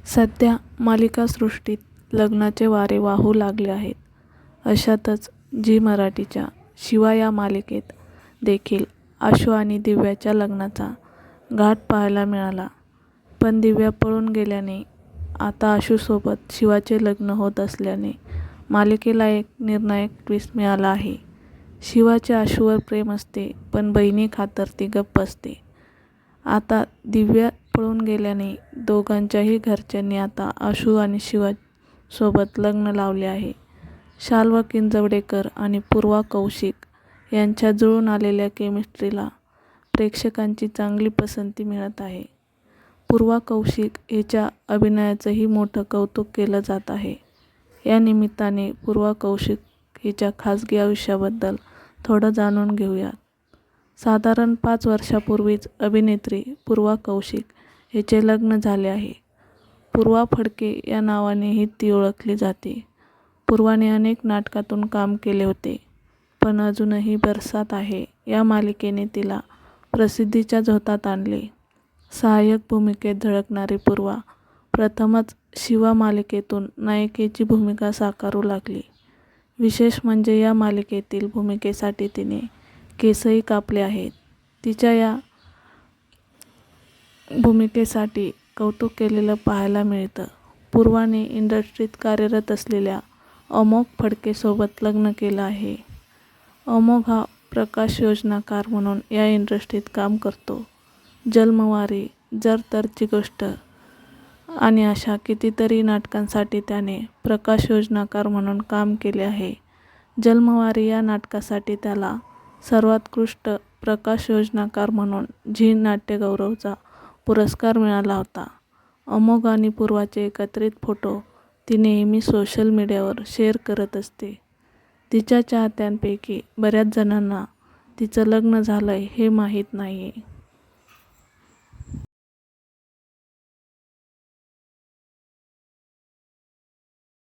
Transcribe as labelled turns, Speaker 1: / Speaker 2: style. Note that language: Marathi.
Speaker 1: सध्या मालिकासृष्टीत लग्नाचे वारे वाहू लागले आहेत. अशातच झी मराठीच्या शिवा या मालिकेत देखील आशू आणि दिव्याच्या लग्नाचा घाट पाहायला मिळाला. पण दिव्या पळून गेल्याने आता आशूसोबत शिवाचे लग्न होत असल्याने मालिकेला एक निर्णायक ट्विस्ट मिळाला आहे. शिवाचे आशूवर प्रेम असते, पण बहिणीखातर ती गप्प असते. आता दिव्या पळून गेल्याने दोघांच्याही घरच्यांनी आता आशू आणि शिवासोबत लग्न लावले आहे. शाल्वा किंजवडेकर आणि पूर्वा कौशिक यांच्या जुळून आलेल्या केमिस्ट्रीला प्रेक्षकांची चांगली पसंती मिळत आहे. पूर्वा कौशिक हिच्या अभिनयाचंही मोठं कौतुक केलं जात आहे. या निमित्ताने पूर्वा कौशिक हिच्या खाजगी आयुष्याबद्दल थोडं जाणून घेऊयात. साधारण 5 वर्षापूर्वीच अभिनेत्री पूर्वा कौशिक हिचे लग्न झाले आहे. पूर्वा फडके या नावानेही ती ओळखली जाते. पूर्वाने अनेक नाटकातून काम केले होते, पण अजूनही बरसात आहे या मालिकेने तिला प्रसिद्धीच्या झोतात आणले. सहाय्यक भूमिकेत झळकणारी पूर्वा प्रथमच शिवा मालिकेतून नायिकेची भूमिका साकारू लागली. विशेष म्हणजे या मालिकेतील भूमिकेसाठी तिने केसही कापले आहेत. तिच्या या भूमिकेसाठी कौतुक केलेलं पाहायला मिळतं. पूर्वाने इंडस्ट्रीत कार्यरत असलेल्या अमोघ फडकेसोबत लग्न केलं आहे. अमोघ हा प्रकाश योजनाकार म्हणून या इंडस्ट्रीत काम करतो. जन्मवारी, जर तरची गोष्ट आणि अशा कितीतरी नाटकांसाठी त्याने प्रकाश योजनाकार म्हणून काम केले आहे. जन्मवारी या नाटकासाठी त्याला सर्वोत्कृष्ट प्रकाश योजनाकार म्हणून झी नाट्यगौरवचा पुरस्कार मिळाला होता. अमोघ आणि पूर्वाचे एकत्रित फोटो ती नेहमी सोशल मीडियावर शेअर करत असते. तिच्या चाहत्यांपैकी बऱ्याच जणांना तिचं लग्न झालंय हे माहीत नाहीये.